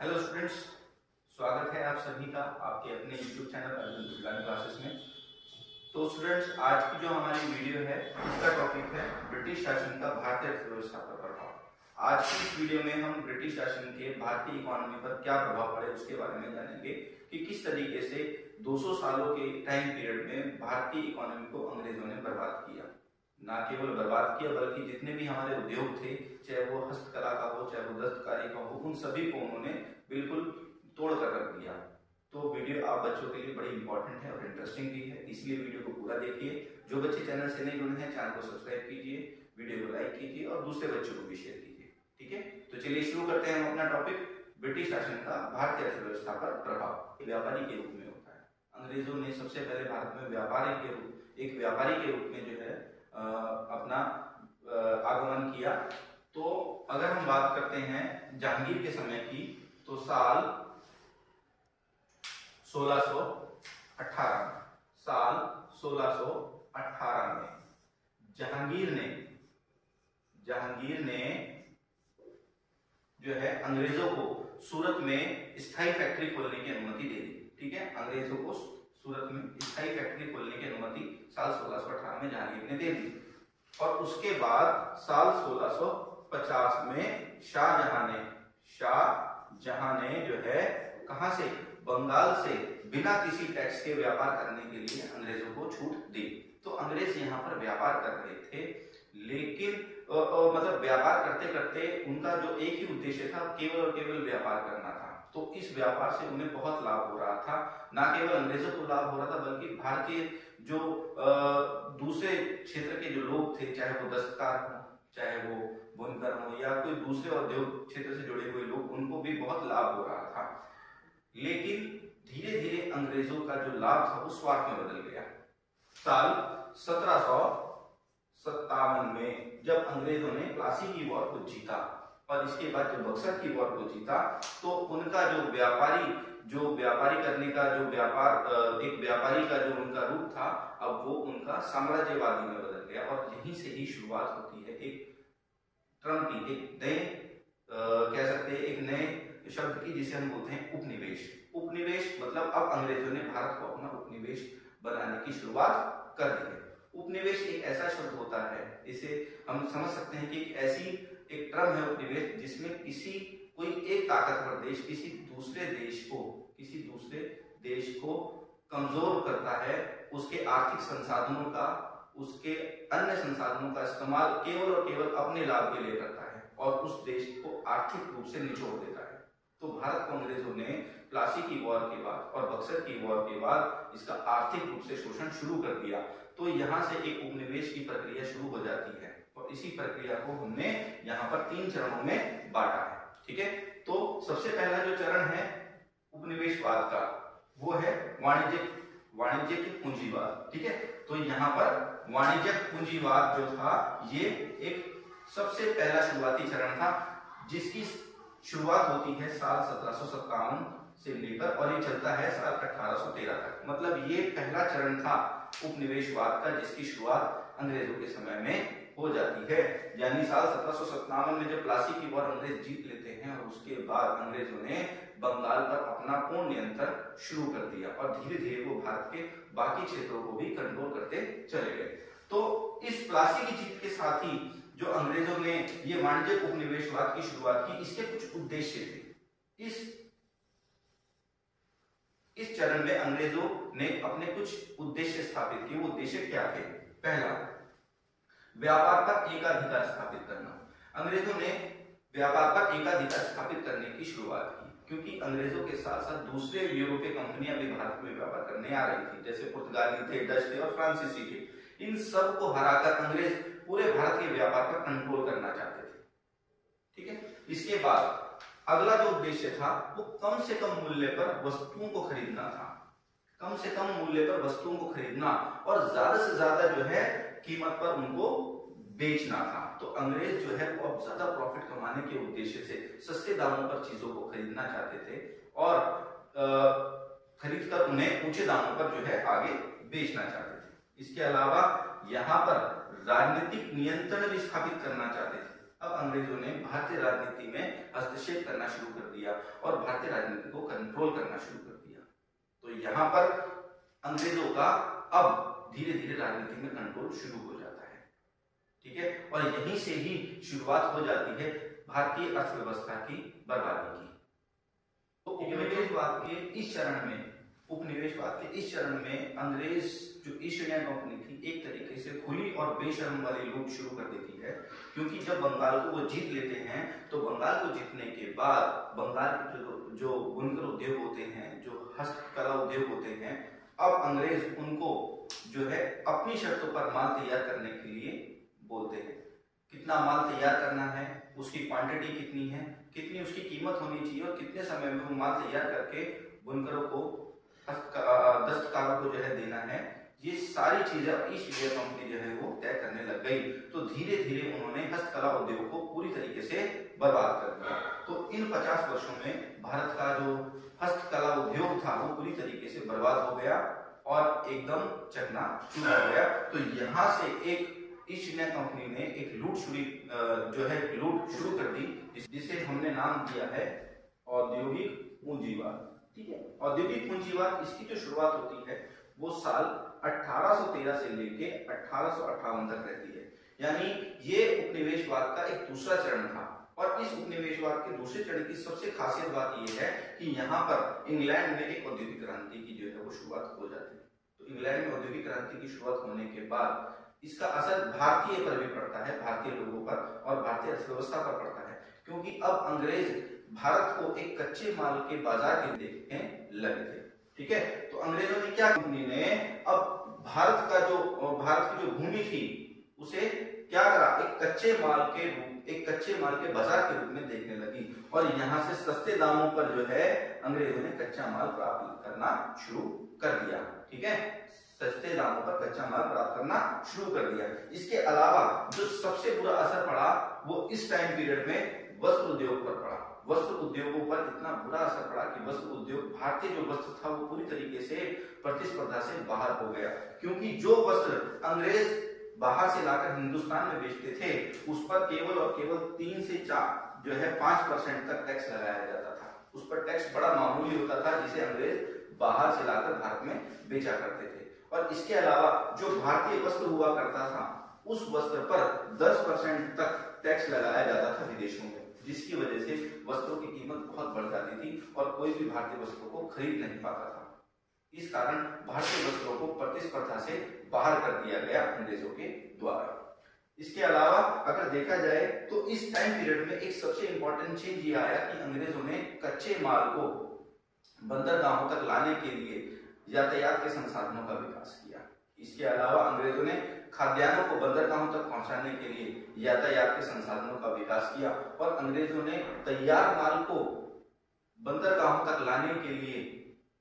Hello students, स्वागत है आप सभी का आपके अपने YouTube channel Arjun learning classes में। तो स्टूडेंट्स, आज की जो हमारी वीडियो है इसका टॉपिक है ब्रिटिश शासन का भारतीय अर्थव्यवस्था पर प्रभाव। आज की इस वीडियो में हम ब्रिटिश शासन के भारतीय इकोनॉमी पर क्या प्रभाव पड़े उसके बारे में जानेंगे कि किस तरीके से 200 सालों के टाइम पीरियड में भारतीय इकोनॉमी को अंग्रेजों ने बर्बाद किया। ना केवल बर्बाद किया बल्कि जितने भी हमारे उद्योग थे, चाहे वो हस्तकला का हो चाहे वो दस्तकारी का हो, उन सभी को उन्होंने बिल्कुल तोड़ कर रख दिया। तो वीडियो आप बच्चों के लिए बड़ी इंपॉर्टेंट है और इंटरेस्टिंग भी है, इसलिए वीडियो को पूरा देखिए। जो बच्चे चैनल से नहीं जुड़े हैं चैनल को सब्सक्राइब कीजिए, वीडियो को लाइक कीजिए और दूसरे बच्चों को भी शेयर कीजिए। ठीक है, तो चलिए शुरू करते हैं हम अपना टॉपिक, ब्रिटिश शासन का भारतीय अर्थव्यवस्था पर प्रभाव। व्यापारी के रूप में होता है। अंग्रेजों ने सबसे पहले भारत में एक व्यापारी के रूप में जो है अपना आगमन किया। तो अगर हम बात करते हैं जहांगीर के समय की, तो साल 1618 में जहांगीर ने जो है अंग्रेजों को सूरत में स्थायी फैक्ट्री खोलने की अनुमति दे दी। ठीक है, अंग्रेजों को सूरत में स्थायी फैक्ट्री खोलने की अनुमति साल 1618 में जहांगीर ने दे दी। और उसके बाद साल 1650 में शाहजहां ने जो है कहां से, बंगाल से बिना किसी टैक्स के व्यापार करने के लिए अंग्रेजों को छूट दी। तो अंग्रेज यहाँ पर व्यापार कर रहे थे, लेकिन मतलब व्यापार करते करते उनका जो एक ही उद्देश्य था, केवल और केवल व्यापार करना था। तो इस व्यापार से उन्हें बहुत लाभ हो रहा था। ना केवल अंग्रेजों को लाभ हो रहा था बल्कि भारतीय जो दूसरे क्षेत्र के जो लोग थे, चाहे वो दस्तकार हो चाहे वो बुनकर हो या कोई दूसरे उद्योग क्षेत्र से जुड़े हुए लोग, उनको भी बहुत लाभ हो रहा था। लेकिन धीरे धीरे अंग्रेजों का जो लाभ था वो स्वार्थ में बदल गया। साल 1757 में जब अंग्रेजों ने प्लासी की वॉर को जीता और इसके बाद जब बक्सर की वॉर को जीता, तो उनका जो व्यापारी करने का एक व्यापारी का जो उनका रूप था, अब वो उनका साम्राज्यवादी में बदल गया। और यहीं से ही शुरुआत होती है एक टर्म की, एक नए कह सकते हैं एक नए शब्द की, जिसे हम बोलते हैं उपनिवेश। उपनिवेश मतलब अब अंग्रेजों ने भारत को अपना उपनिवेश बनाने की शुरुआत कर दी है। उपनिवेश एक ऐसा शब्द होता है, इसे हम समझ सकते हैं कि एक टर्म है उपनिवेश, जिसमें कोई एक ताकतवर देश किसी दूसरे देश को कमजोर करता है, उसके आर्थिक संसाधनों का, उसके अन्य संसाधनों का इस्तेमाल केवल और केवल अपने लाभ के लिए करता है और उस देश को आर्थिक रूप से निचोड़ देता है। तो भारत को अंग्रेजों ने प्लासी की वॉर के बाद और बक्सर की वॉर के बाद इसका आर्थिक रूप से शोषण शुरू कर दिया। तो यहाँ से एक उपनिवेश की प्रक्रिया शुरू हो जाती है और इसी प्रक्रिया को हमने यहाँ पर 3 चरणों में बांटा है। ठीक है, तो सबसे पहला जो चरण है उपनिवेशवाद का, वो है वाणिज्यिक पूंजीवाद। ठीक है, तो यहाँ पर वाणिज्यिक पूंजीवाद जो था, ये एक सबसे पहला शुरुआती चरण था, जिसकी शुरुआत होती है साल 1757 से लेकर और ये चलता है साल 1813 तक। मतलब ये पहला चरण था उपनिवेशवाद का, जिसकी शुरुआत अंग्रेजों के समय में हो जाती है। यानी साल 1757 में जब प्लासी की वॉर अंग्रेज जीत लेते हैं और उसके बाद अंग्रेजों ने बंगाल पर अपना पूर्ण नियंत्रण शुरू कर दिया और धीरे धीरे वो भारत के बाकी क्षेत्रों को भी कंट्रोल करते चले गए। तो इस प्लासी की जीत के साथ ही जो अंग्रेजों ने ये वाणिज्यिक उपनिवेशवाद की शुरुआत की, इसके कुछ उद्देश्य थे। इस चरण में अंग्रेजों ने अपने कुछ उद्देश्य स्थापित किए। वो उद्देश्य क्या थे? पहला, व्यापार पर एकाधिकार स्थापित करना। अंग्रेजों ने व्यापार पर एकाधिकार स्थापित करने की शुरुआत की, क्योंकि अंग्रेजों के साथ साथ दूसरे यूरोपीय कंपनियां भी भारत में व्यापार करने आ रही थी, जैसे पुर्तगाली थे, डच थे और फ्रांसीसी थे। इन सब को हराकर अंग्रेज पूरे भारत के व्यापार पर कंट्रोल करना चाहते थे। ठीक है, इसके बाद अगला जो उद्देश्य था वो कम से कम मूल्य पर वस्तुओं को खरीदना था। कम से कम मूल्य पर वस्तुओं को खरीदना और ज्यादा से ज्यादा जो है कीमत पर उनको बेचना था। तो अंग्रेज जो है वो अब ज्यादा प्रॉफिट कमाने के उद्देश्य से सस्ते दामों पर चीजों को खरीदना चाहते थे और खरीदकर उन्हें ऊंचे दामों पर जो है आगे बेचना चाहते थे। इसके अलावा यहाँ पर राजनीतिक नियंत्रण भी स्थापित करना चाहते थे। अब अंग्रेजों ने भारतीय राजनीति में हस्तक्षेप करना शुरू कर दिया और भारतीय राजनीति को कंट्रोल करना शुरू कर दिया। तो यहाँ पर अंग्रेजों का अब धीरे धीरे राजनीति में कंट्रोल शुरू हो जाता है, ठीक है। और यहीं से ही शुरुआत हो जाती है भारतीय अर्थव्यवस्था की बर्बादी की। तो उपनिवेशवाद के इस चरण में अंग्रेज जो ईस्ट इंडिया कंपनी थी एक तरीके से खुली और बेशर्म वाली लूट शुरू कर देती है, क्योंकि जब बंगाल को वो जीत लेते हैं तो बंगाल को जीतने के बाद बंगाल के जो बुनकर उद्योग होते हैं, जो हस्तकला उद्योग होते हैं, अब अंग्रेज उनको जो है अपनी शर्तों पर माल तैयार करने के लिए बोलते हैं। कितना माल तैयार करना है, उसकी क्वांटिटी कितनी है, कितनी उसकी कीमत होनी चाहिए और कितने समय में वो माल तैयार करके बुनकरों को दस्तकारों को जो है देना है, ये सारी चीजें ईस्ट इंडिया कंपनी जो है वो तय करने लग गई। तो धीरे धीरे उन्होंने हस्तकला उद्योग को पूरी तरीके से बर्बाद कर दिया। तो इन 50 वर्षों में भारत का जो हस्तकला उद्योग था वो पूरी तरीके से बर्बाद हो गया और एकदम चकनाचूर हो गया। तो यहाँ से एक ईस्ट इंडिया कंपनी ने एक लूट शुरू कर दी, जिसे हमने नाम दिया है औद्योगिक पूंजीवाद, ठीक है। औद्योगिक पूंजीवाद, इसकी जो शुरुआत होती है वो साल 1813 से लेके 1858 तक रहती है। यानी ये उपनिवेशवाद का एक दूसरा चरण था। और इस उपनिवेशवाद के दूसरे चरण की सबसे खासियत बात यह है कि यहाँ पर इंग्लैंड में एक औद्योगिक क्रांति की जो है वो शुरुआत हो जाती है। तो इंग्लैंड में औद्योगिक क्रांति की शुरुआत होने के बाद इसका असर भारतीय पर भी पड़ता है, भारतीय लोगों पर और भारतीय अर्थव्यवस्था पर पड़ता है, क्योंकि अब अंग्रेज भारत को एक कच्चे माल के बाजार के देखने लगे थे, ठीक है। तो अंग्रेजों ने क्या, कंपनी ने अब भारत की जो भूमि थी उसे क्या करा, एक कच्चे माल के बाजार के रूप में देखने लगी और यहाँ से सस्ते दामों पर जो है अंग्रेजों ने कच्चा माल प्राप्त करना शुरू कर दिया, ठीक है। सस्ते दामों पर कच्चा माल प्राप्त करना शुरू कर दिया। इसके अलावा जो सबसे बुरा असर पड़ा वो इस टाइम पीरियड में वस्त्र उद्योग पर पड़ा। वस्त्र उद्योगों पर इतना बुरा असर पड़ा कि वस्त्र उद्योग, भारतीय जो वस्त्र था वो पूरी तरीके से प्रतिस्पर्धा से बाहर हो गया, क्योंकि जो वस्त्र अंग्रेज बाहर से लाकर हिंदुस्तान में बेचते थे उस पर केवल और केवल 3 से 5% तक टैक्स लगाया जाता था। उस पर टैक्स बड़ा मामूली होता था, जिसे अंग्रेज बाहर से लाकर भारत में बेचा करते थे। और इसके अलावा जो भारतीय वस्त्र हुआ करता था उस वस्त्र पर 10% तक टैक्स लगाया जाता था विदेशों में, जिसकी वजह से वस्त्रों की कीमत बहुत बढ़ जाती थी और कोई भी भारतीय वस्त्रों को खरीद नहीं पाता था। इस कारण भारतीय वस्त्रों को प्रतिस्पर्धा से बाहर कर दिया गया अंग्रेजों के द्वारा। इसके अलावा अगर देखा जाए तो इस टाइम पीरियड में एक सबसे इंपॉर्टेंट चेंज ये आया कि अंग्रेजों ने कच्चे माल को बंदरगाहों तक लाने के लिए यातायात के संसाधनों का विकास किया। इसके अलावा अंग्रेजों ने खाद्यान्नों को बंदरगाहों तक पहुंचाने के लिए यातायात के संसाधनों का विकास किया और अंग्रेजों ने तैयार माल को बंदरगाहों तक लाने के लिए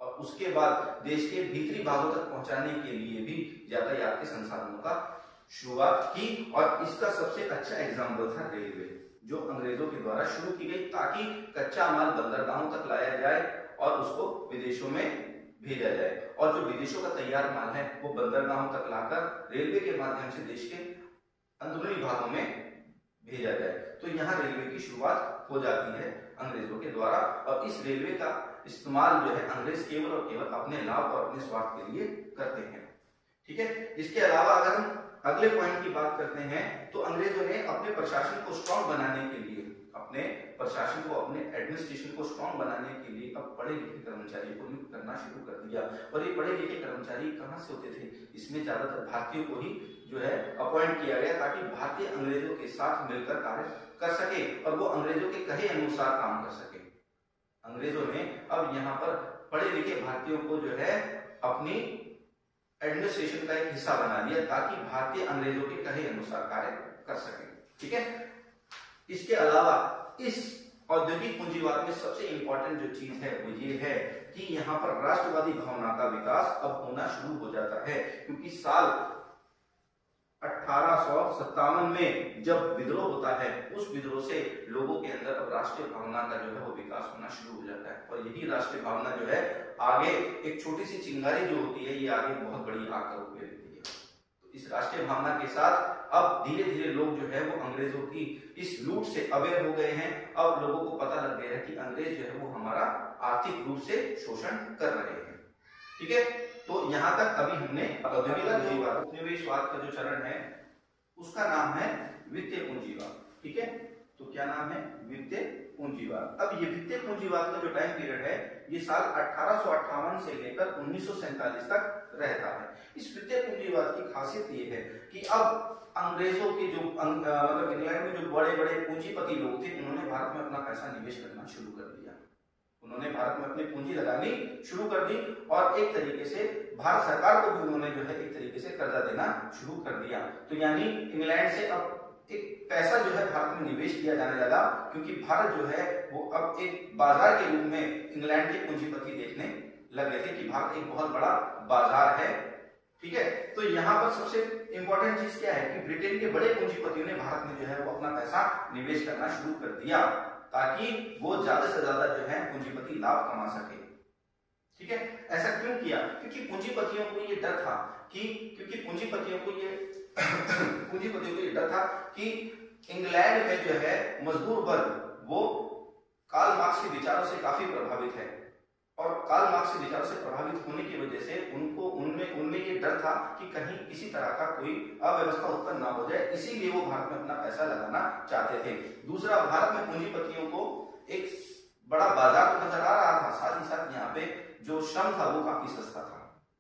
और उसके बाद देश के भीतरी भागों तक पहुंचाने के लिए भी यातायात के संसाधनों का शुरुआत की। और इसका सबसे अच्छा एग्जाम्पल था रेलवे, जो अंग्रेजों के द्वारा शुरू की गई, ताकि कच्चा माल बंदरगाहों तक लाया जाए और उसको विदेशों में भेजा जाए और जो विदेशों का तैयार माल है वो बंदरगाहों तक लाकर रेलवे के माध्यम से देश के अंदरूनी भागों में भेजा जाए। तो यहाँ रेलवे की शुरुआत हो जाती है अंग्रेजों के द्वारा और इस रेलवे का इस्तेमाल जो है अंग्रेज केवल और केवल अपने लाभ और अपने स्वार्थ के लिए करते हैं, ठीक है। इसके अलावा अगर हम अगले पॉइंट की बात करते हैं तो अंग्रेजों ने अपने प्रशासन को स्ट्रॉन्ग बनाने के लिए, अपने एडमिनिस्ट्रेशन को स्ट्रॉन्ग बनाने के लिए अब पढ़े लिखे कर्मचारी को नियुक्त करना शुरू कर दिया। और ये पढ़े लिखे कर्मचारी कहाँ से होते थे, इसमें ज्यादातर भारतीयों को ही जो है अपॉइंट किया गया, ताकि भारतीय अंग्रेजों के साथ मिलकर कार्य कर सके और वो अंग्रेजों के कहे अनुसार काम कर सके। अंग्रेजों ने अब यहाँ पर पढ़े लिखे भारतीयों को जो है अपनी एडमिनिस्ट्रेशन का एक हिस्सा बना दिया, ताकि भारतीय अंग्रेजों के कहे अनुसार कार्य कर सके, ठीक है। इसके अलावा इस औद्योगिक पूंजीवाद में सबसे इंपॉर्टेंट जो चीज है वो ये है कि यहाँ पर राष्ट्रवादी भावना का विकास अब होना शुरू हो जाता है, क्योंकि साल 1857 में जब विद्रोह होता है उस विद्रोह से लोगों के अंदर अब राष्ट्रीय भावना का जो है वो विकास होना शुरू हो जाता है। और यही राष्ट्रीय भावना जो है आगे एक छोटी सी चिंगारी जो होती है ये आगे बहुत बड़ी आग का रूप ले लेती है। तो इस राष्ट्रीय भावना के साथ अब धीरे धीरे लोग जो है वो अंग्रेजों की इस लूट से अवेयर हो गए हैं। अब लोगों को पता लग गया है कि अंग्रेज जो है वो हमारा आर्थिक रूप से शोषण कर रहे हैं। ठीक है, तो यहाँ तक अभी हमने उपनिवेशवाद का जो चरण है उसका नाम है वित्तीय पूंजीवाद। ठीक है, तो क्या नाम है? वित्तीय पूंजीवाद। अब ये वित्तीय पूंजीवाद का जो टाइम पीरियड है ये साल 1858 से लेकर 1947 तक रहता है। इस वित्तीय पूंजीवाद की खासियत ये है कि अब अंग्रेजों के जो मतलब इंग्लैंड में जो बड़े बड़े पूंजीपति लोग थे उन्होंने भारत में अपना पैसा निवेश करना शुरू कर दिया। उन्होंने भारत में अपनी पूंजी लगानी शुरू कर दी और एक तरीके से भारत सरकार को भी उन्होंने जो है एक तरीके से कर्जा देना शुरू कर दिया। तो यानी इंग्लैंड से अब एक पैसा जो है भारत में निवेश किया जाने लगा, क्योंकि भारत जो है वो अब एक बाजार के रूप में इंग्लैंड के पूंजीपति देखने लगे थे कि भारत एक बहुत बड़ा बाजार है। ठीक है, तो यहाँ पर सबसे इंपॉर्टेंट चीज क्या है कि ब्रिटेन के बड़े पूंजीपतियों ने भारत में जो है वो अपना पैसा निवेश करना शुरू कर दिया ताकि वो ज्यादा से ज्यादा जो है पूंजीपति लाभ कमा सके। ठीक है, ऐसा क्यों किया? क्योंकि पूंजीपतियों को ये डर था कि पूंजीपतियों को ये डर था कि इंग्लैंड में जो है मजदूर वर्ग वो कार्ल मार्क्स के विचारों से काफी प्रभावित है और कार्ल मार्क्स के विचारों से प्रभावित होने की वजह से उनमें ये डर था कि कहीं किसी तरह का कोई अव्यवस्था उत्पन्न ना हो जाए, इसीलिए वो भारत में अपना पैसा लगाना चाहते थे। दूसरा, भारत में पूंजीपतियों को एक बड़ा बाजार तो नजर आ रहा था, साथ ही साथ यहाँ पे जो श्रम था वो काफी सस्ता था,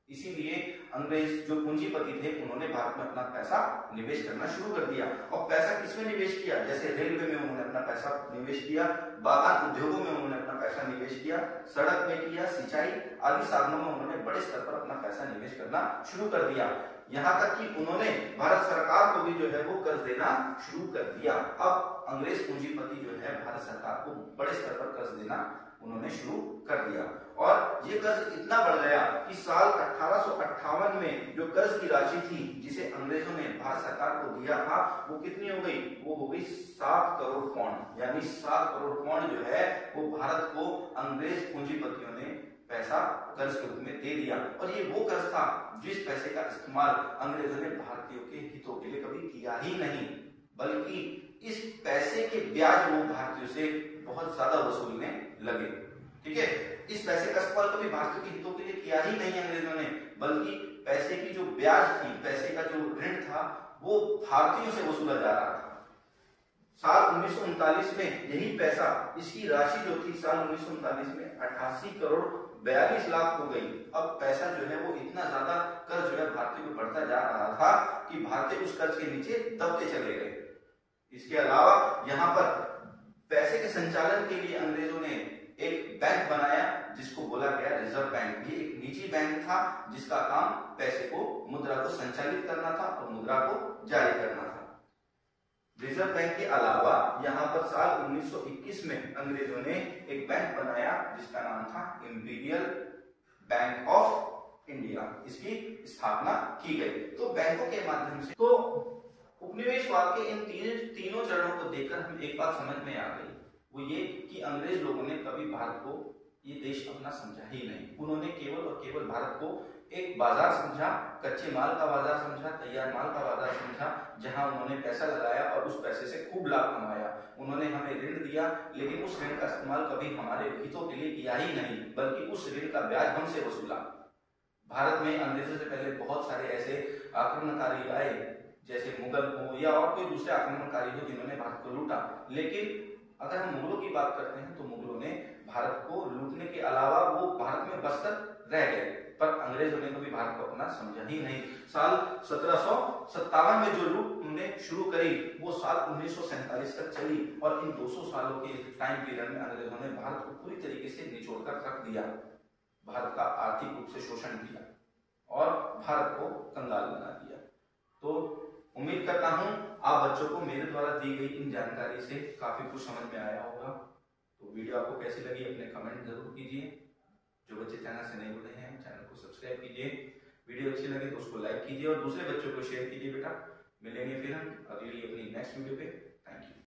इसीलिए अंग्रेज जो पूंजीपति थे उन्होंने भारत में अपना पैसा निवेश करना शुरू कर दिया। और पैसा किसमें निवेश किया? जैसे रेलवे में उन्होंने अपना पैसा निवेश किया, बागान उद्योगों में उन्होंने अपना पैसा निवेश किया, सड़क में किया, सिंचाई आदि साधनों में उन्होंने बड़े स्तर पर अपना पैसा निवेश करना शुरू कर दिया। यहाँ तक कि उन्होंने भारत सरकार को भी जो है वो कर्ज देना शुरू कर दिया। अब अंग्रेज पूंजीपति जो है भारत सरकार को बड़े स्तर पर कर्ज देना उन्होंने शुरू कर दिया और ये कर्ज इतना बढ़ गया कि साल 1858 में जो कर्ज की राशि थी जिसे अंग्रेजों ने भारत सरकार को दिया था वो कितनी हो गई? वो हो गई 7 करोड़ पौंड। यानी 7 करोड़ पौंड जो है वो भारत को अंग्रेज पूंजीपतियों ने पैसा कर्ज के रूप में दे दिया। और ये वो कर्ज था जिस पैसे का इस्तेमाल अंग्रेजों ने भारतीयों के हितों के लिए कभी किया ही नहीं, बल्कि इस पैसे के ब्याज वो भारतीयों से बहुत ज्यादा वसूलने लगे। ठीक है, इस पैसे का इस्तेमाल कभी भारतीयों के हितों के लिए किया ही नहीं अंग्रेजों ने, बल्कि पैसे की जो ब्याज थी, पैसे का जो ऋण था वो भारतीयों से वसूला जा रहा था। साल 1939 में यही पैसा, इसकी राशि जो थी साल 1939 में 88 करोड़ 42 लाख हो गई। अब पैसा जो है वो इतना ज्यादा कर्ज जो है भारतीयों को बढ़ता जा रहा था कि भारतीय उस कर्ज के नीचे दबते चले गए। इसके अलावा यहाँ पर पैसे के संचालन के लिए अंग्रेजों ने एक बैंक बनाया जिसको बोला गया रिजर्व बैंक। ये एक निजी बैंक था जिसका काम पैसे को, मुद्रा को संचालित करना था और मुद्रा को जारी करना था। रिजर्व बैंक के अलावा यहाँ पर साल 1921 में अंग्रेजों ने एक बैंक बनाया जिसका नाम था इंपीरियल बैंक ऑफ इंडिया। इसकी स्थापना की गई। तो बैंकों के माध्यम से, तो उपनिवेशवाद के इन तीनों चरणों को देखकर हमें एक बात समझ में आ गई, वो ये कि अंग्रेज लोगों ने कभी भारत को ये देश अपना समझा ही नहीं। उन्होंने केवल और केवल भारत को एक बाजार समझा, कच्चे माल का बाजार समझा, तैयार माल का बाजार समझा, जहां उन्होंने पैसा लगाया और उस पैसे से खूब लाभ कमाया। उन्होंने हमें ऋण दिया, लेकिन उस ऋण का इस्तेमाल कभी हमारे हितों के लिए किया ही नहीं, बल्कि उस ऋण का ब्याज हमसे वसूला। भारत में अंग्रेजों से पहले बहुत सारे ऐसे आक्रमणकारी आए, जैसे मुगल हो या और कोई दूसरे आक्रमणकारी हो जिन्होंने भारत को लूटा। लेकिन अगर हम मुगलों की बात करते हैं तो मुगलों ने भारत को लूटने के अलावा वो भारत में बसकर रह गए, पर अंग्रेजों ने कभी भारत को अपना समझा ही नहीं। साल 1757 में जो लूट उन्होंने शुरू करी वो साल 1947 तक चली और इन 200 सालों के टाइम पीरियड में अंग्रेजों ने भारत को पूरी तरीके से निचोड़कर रख दिया, भारत का आर्थिक रूप से शोषण किया और भारत को कंगाल बना दिया। तो उम्मीद करता हूं आप बच्चों को मेरे द्वारा दी गई इन जानकारी से काफी कुछ समझ में आया होगा। तो वीडियो आपको कैसी लगी अपने कमेंट जरूर कीजिए। जो बच्चे चैनल से नहीं जुड़े हैं चैनल को सब्सक्राइब कीजिए, वीडियो अच्छी लगे तो उसको लाइक कीजिए और दूसरे बच्चों को शेयर कीजिए। बेटा मिलेंगे फिर हम अगली अपनी नेक्स्ट वीडियो पे।